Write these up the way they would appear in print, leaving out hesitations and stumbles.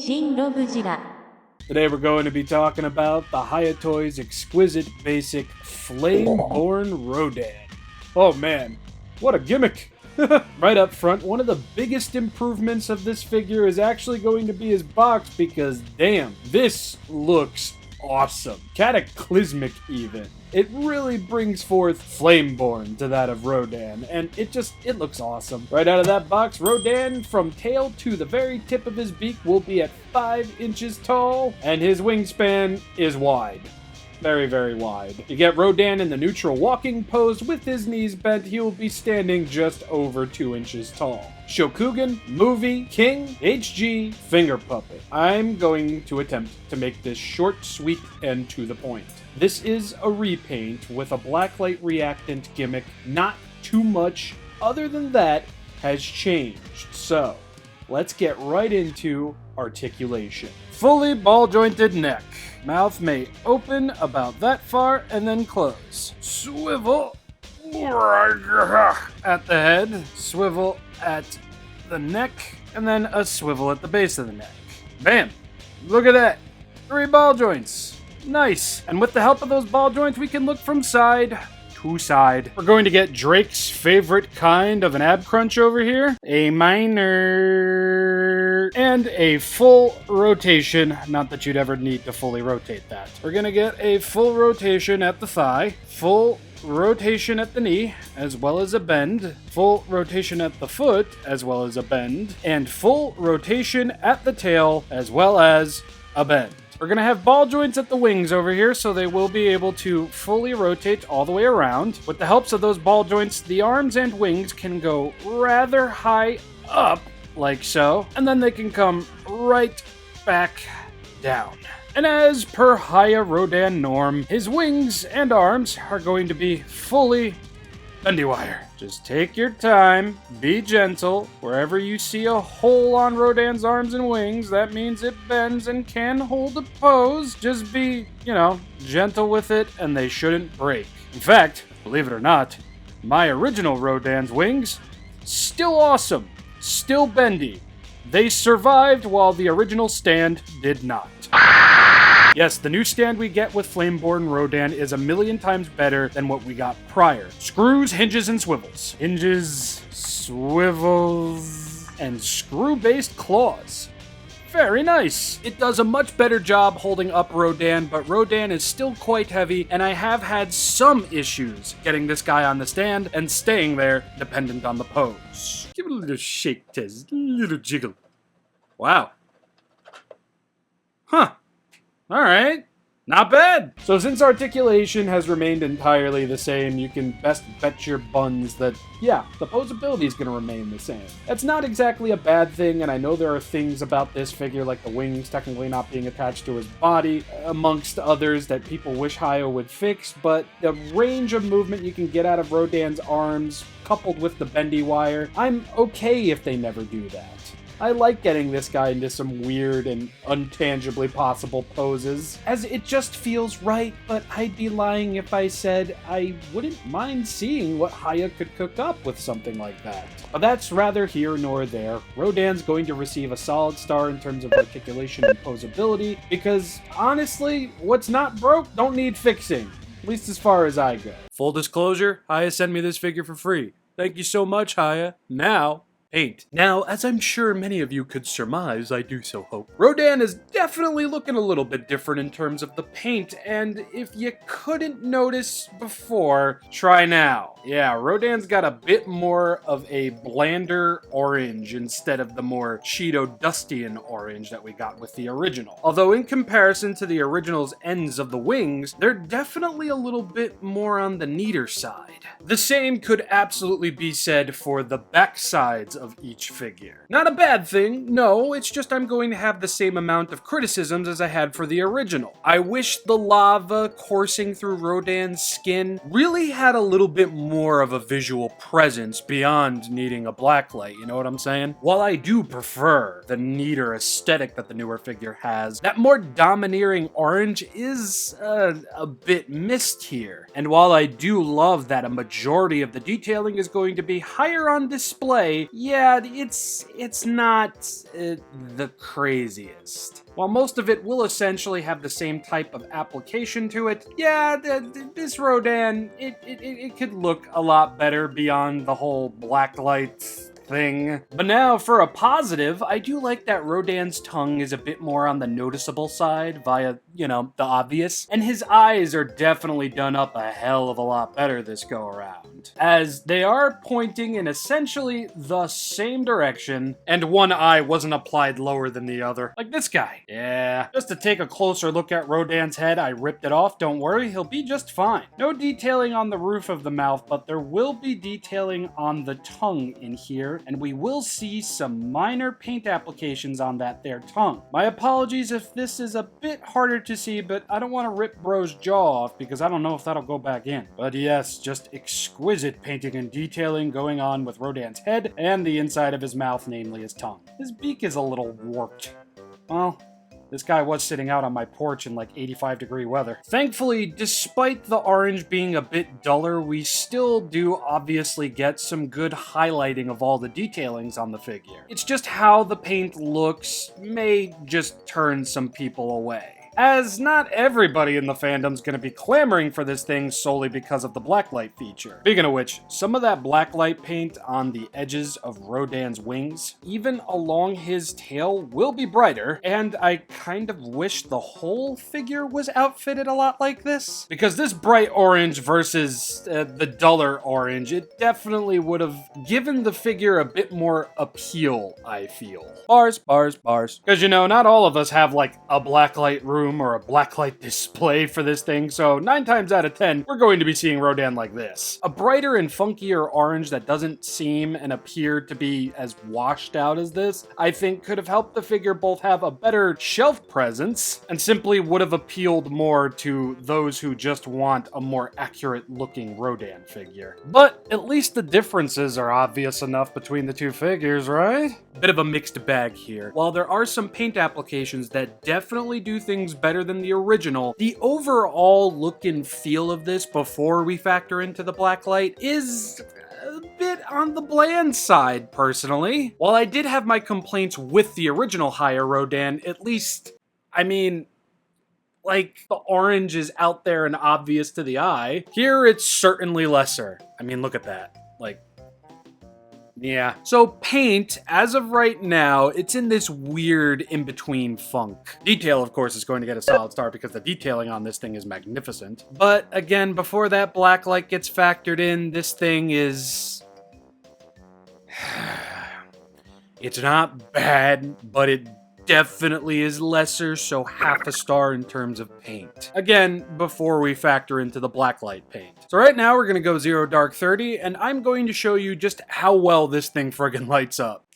ShinRobjira. Today we're going to be talking about the Hiya Toys Exquisite Basic Flameborn Rodan. Oh man, what a gimmick! Right up front, one of the biggest improvements of this figure is actually going to be his box because damn, this looks awesome. Cataclysmic even. It really brings forth Flameborn to that of Rodan, and it looks awesome. Right out of that box, Rodan from tail to the very tip of his beak will be at 5 inches tall, and his wingspan is wide. Very, very wide. You get Rodan in the neutral walking pose with his knees bent, he will be standing just over 2 inches tall. Shokugan, Movie, King, HG, Finger Puppet. I'm going to attempt to make this short, sweet, and to the point. This is a repaint with a blacklight reactant gimmick. Not too much other than that has changed. So, let's get right into articulation. Fully ball-jointed neck. Mouth may open about that far and then close. Swivel at the head, swivel at the neck, and then a swivel at the base of the neck. Bam! Look at that! 3 ball joints. Nice. And with the help of those ball joints, we can look from side to side. We're going to get Drake's favorite kind of an ab crunch over here. A minor and a full rotation. Not that you'd ever need to fully rotate that. We're going to get a full rotation at the thigh, full rotation at the knee, as well as a bend, full rotation at the foot, as well as a bend, and full rotation at the tail, as well as a bend. We're going to have ball joints at the wings over here, so they will be able to fully rotate all the way around. With the helps of those ball joints, the arms and wings can go rather high up, like so, and then they can come right back down. And as per Hiya Rodan norm, his wings and arms are going to be fully bendy wire. Just take your time, be gentle. Wherever you see a hole on Rodan's arms and wings, that means it bends and can hold a pose. Just be, gentle with it, and they shouldn't break. In fact, believe it or not, my original Rodan's wings, still awesome, still bendy. They survived while the original stand did not. Yes, the new stand we get with Flameborn Rodan is a million times better than what we got prior. Screws, hinges, and swivels. Hinges, swivels, and screw-based claws. Very nice. It does a much better job holding up Rodan, but Rodan is still quite heavy, and I have had some issues getting this guy on the stand and staying there, dependent on the pose. Give it a little shake, Tez. A little jiggle. Wow. Huh. Alright, not bad. So since articulation has remained entirely the same, you can best bet your buns that, yeah, the posability is going to remain the same. That's not exactly a bad thing, and I know there are things about this figure, like the wings technically not being attached to his body, amongst others that people wish Hiya would fix, but the range of movement you can get out of Rodan's arms, coupled with the bendy wire, I'm okay if they never do that. I like getting this guy into some weird and untangibly possible poses, as it just feels right, but I'd be lying if I said I wouldn't mind seeing what Hiya could cook up with something like that. But that's rather here nor there. Rodan's going to receive a solid star in terms of articulation and posability, because honestly, what's not broke don't need fixing, at least as far as I go. Full disclosure, Hiya sent me this figure for free. Thank you so much, Hiya. Now, paint. Now, as I'm sure many of you could surmise, I do so hope, Rodan is definitely looking a little bit different in terms of the paint, and if you couldn't notice before, try now. Yeah, Rodan's got a bit more of a blander orange instead of the more Cheeto-Dustian orange that we got with the original. Although in comparison to the original's ends of the wings, they're definitely a little bit more on the neater side. The same could absolutely be said for the back sides of each figure. Not a bad thing, no, it's just I'm going to have the same amount of criticisms as I had for the original. I wish the lava coursing through Rodan's skin really had a little bit more of a visual presence beyond needing a blacklight, you know what I'm saying? While I do prefer the neater aesthetic that the newer figure has, that more domineering orange is a bit missed here. And while I do love that a majority of the detailing is going to be higher on display, yeah, yeah, it's not the craziest. While most of it will essentially have the same type of application to it, yeah, this Rodan, it could look a lot better beyond the whole blacklight thing. But now for a positive, I do like that Rodan's tongue is a bit more on the noticeable side via, you know, the obvious. And his eyes are definitely done up a hell of a lot better this go around, as they are pointing in essentially the same direction, and one eye wasn't applied lower than the other. Like this guy. Yeah. Just to take a closer look at Rodan's head, I ripped it off. Don't worry, he'll be just fine. No detailing on the roof of the mouth, but there will be detailing on the tongue in here, and we will see some minor paint applications on that there tongue. My apologies if this is a bit harder to see, but I don't want to rip bro's jaw off because I don't know if that'll go back in. But yes, just exquisite painting and detailing going on with Rodan's head and the inside of his mouth, namely his tongue. His beak is a little warped. Well, this guy was sitting out on my porch in like 85-degree weather. Thankfully, despite the orange being a bit duller, we still do obviously get some good highlighting of all the detailings on the figure. It's just how the paint looks may just turn some people away, as not everybody in the fandom's gonna be clamoring for this thing solely because of the blacklight feature. Speaking of which, some of that blacklight paint on the edges of Rodan's wings, even along his tail, will be brighter, and I kind of wish the whole figure was outfitted a lot like this. Because this bright orange versus the duller orange, it definitely would have given the figure a bit more appeal, I feel. Bars, bars, bars. Because, you know, not all of us have like a blacklight room or a blacklight display for this thing, so 9 times out of 10, we're going to be seeing Rodan like this. A brighter and funkier orange that doesn't seem and appear to be as washed out as this, I think could have helped the figure both have a better shelf presence and simply would have appealed more to those who just want a more accurate looking Rodan figure. But at least the differences are obvious enough between the two figures, right? Bit of a mixed bag here. While there are some paint applications that definitely do things better than the original, the overall look and feel of this before we factor into the blacklight is a bit on the bland side, personally. While I did have my complaints with the original Hiya Rodan, at least, I mean, like, the orange is out there and obvious to the eye. Here, it's certainly lesser. I mean, look at that. Like, yeah. So paint, as of right now, it's in this weird in-between funk. Detail, of course, is going to get a solid star because the detailing on this thing is magnificent. But again, before that blacklight gets factored in, this thing is... it's not bad, but it definitely is lesser, so half a star in terms of paint. Again, before we factor into the blacklight paint. So right now we're gonna go 0 dark 30, and I'm going to show you just how well this thing friggin' lights up.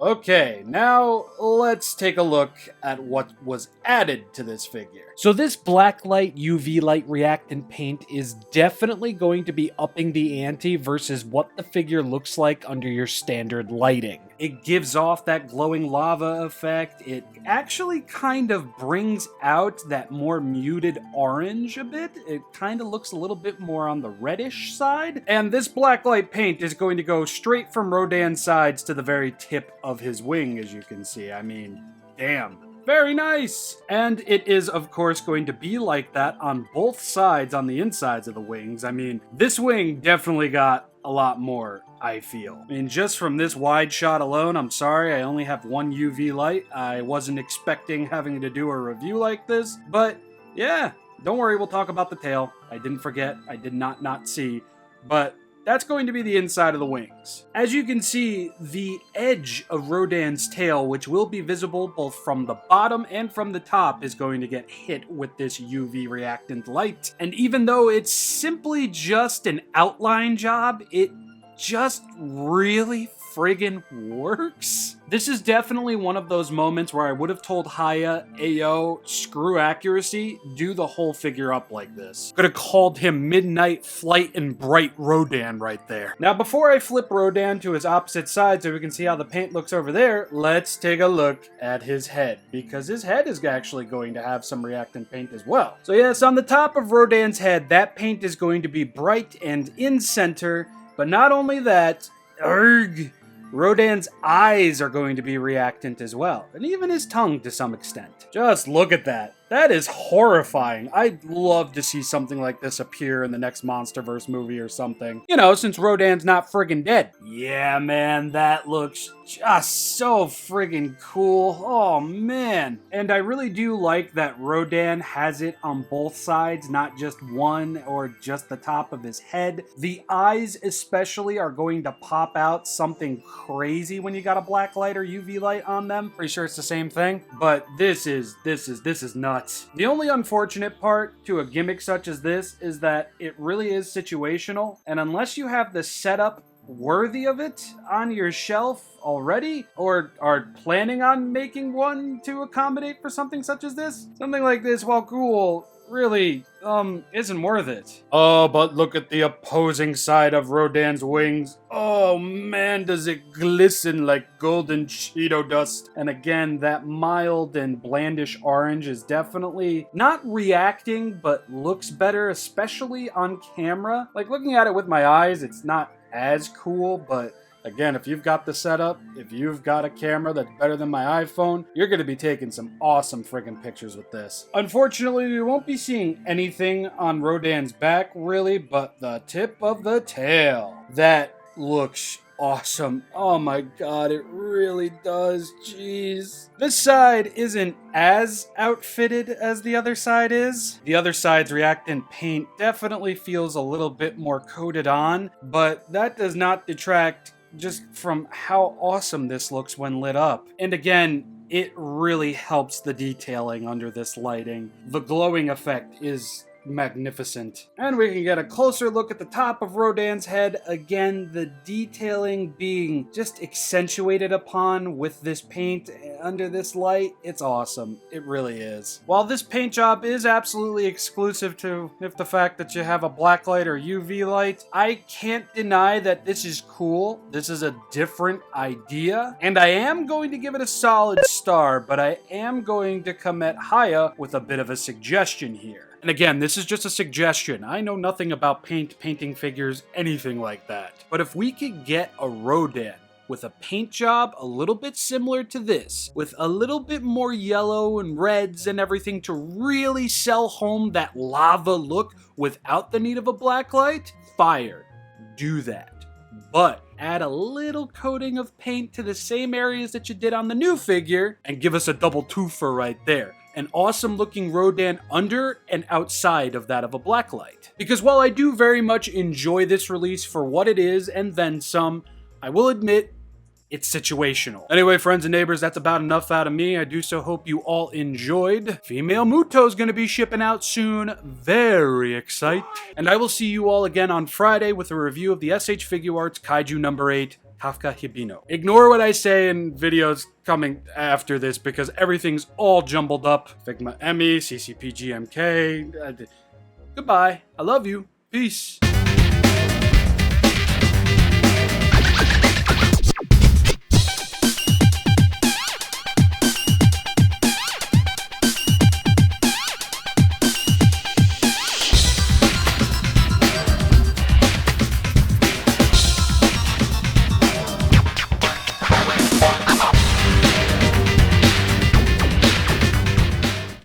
Okay, now let's take a look at what was added to this figure. So this blacklight UV light reactant paint is definitely going to be upping the ante versus what the figure looks like under your standard lighting. It gives off that glowing lava effect. It actually kind of brings out that more muted orange a bit. It kind of looks a little bit more on the reddish side. And this blacklight paint is going to go straight from Rodan's sides to the very tip of his wing, as you can see. I mean, damn. Very nice! And it is, of course, going to be like that on both sides on the insides of the wings. I mean, this wing definitely got a lot more, I feel. I mean, just from this wide shot alone, I'm sorry, I only have one UV light. I wasn't expecting having to do a review like this, but yeah, don't worry, we'll talk about the tail. I didn't forget, I did not see, but that's going to be the inside of the wings. As you can see, the edge of Rodan's tail, which will be visible both from the bottom and from the top, is going to get hit with this UV reactant light. And even though it's simply just an outline job, it just really friggin' works. This is definitely one of those moments where I would have told Hiya, ayo, screw accuracy, do the whole figure up like this. Could have called him Midnight Flight and Bright Rodan right there. Now, before I flip Rodan to his opposite side so we can see how the paint looks over there, let's take a look at his head, because his head is actually going to have some reactant paint as well. So yes, on the top of Rodan's head, that paint is going to be bright and in center, but not only that, Rodan's eyes are going to be reactant as well, and even his tongue to some extent. Just look at that. That is horrifying. I'd love to see something like this appear in the next MonsterVerse movie or something. You know, since Rodan's not friggin' dead. Yeah, man, that looks just so friggin' cool. Oh, man. And I really do like that Rodan has it on both sides, not just one or just the top of his head. The eyes especially are going to pop out something crazy when you got a black light or UV light on them. Pretty sure it's the same thing, but this is nuts. The only unfortunate part to a gimmick such as this is that it really is situational, and unless you have the setup worthy of it on your shelf already, or are planning on making one to accommodate for something such as this, something like this, while cool, really, isn't worth it. Oh, but look at the opposing side of Rodan's wings. Oh man, does it glisten like golden Cheeto dust. And again, that mild and blandish orange is definitely not reacting, but looks better, especially on camera. Like, looking at it with my eyes, it's not as cool, but again, if you've got the setup, if you've got a camera that's better than my iPhone, you're going to be taking some awesome friggin' pictures with this. Unfortunately, we won't be seeing anything on Rodan's back, really, but the tip of the tail. That looks awesome. Oh my god, it really does. Jeez. This side isn't as outfitted as the other side is. The other side's reactant paint definitely feels a little bit more coated on, but that does not detract just from how awesome this looks when lit up. And again, it really helps the detailing under this lighting. The glowing effect is magnificent. And we can get a closer look at the top of Rodan's head. Again, the detailing being just accentuated upon with this paint under this light. It's awesome. It really is. While this paint job is absolutely exclusive to the fact that you have a black light or UV light, I can't deny that this is cool. This is a different idea, and I am going to give it a solid star, but I am going to come at Hiya with a bit of a suggestion here. And again, this is just a suggestion. I know nothing about painting figures, anything like that. But if we could get a Rodan with a paint job a little bit similar to this, with a little bit more yellow and reds and everything to really sell home that lava look without the need of a black light, fire. Do that. But add a little coating of paint to the same areas that you did on the new figure and give us a double twofer right there. An awesome looking Rodan under and outside of that of a blacklight. Because while I do very much enjoy this release for what it is and then some, I will admit it's situational. Anyway, friends and neighbors, that's about enough out of me. I do so hope you all enjoyed. Female Muto's gonna be shipping out soon. Very excited. And I will see you all again on Friday with a review of the SH Figuarts Kaiju number 8. Kafka Hibino. Ignore what I say in videos coming after this because everything's all jumbled up. Figma Emmy, CCP GMK. Goodbye. I love you. Peace.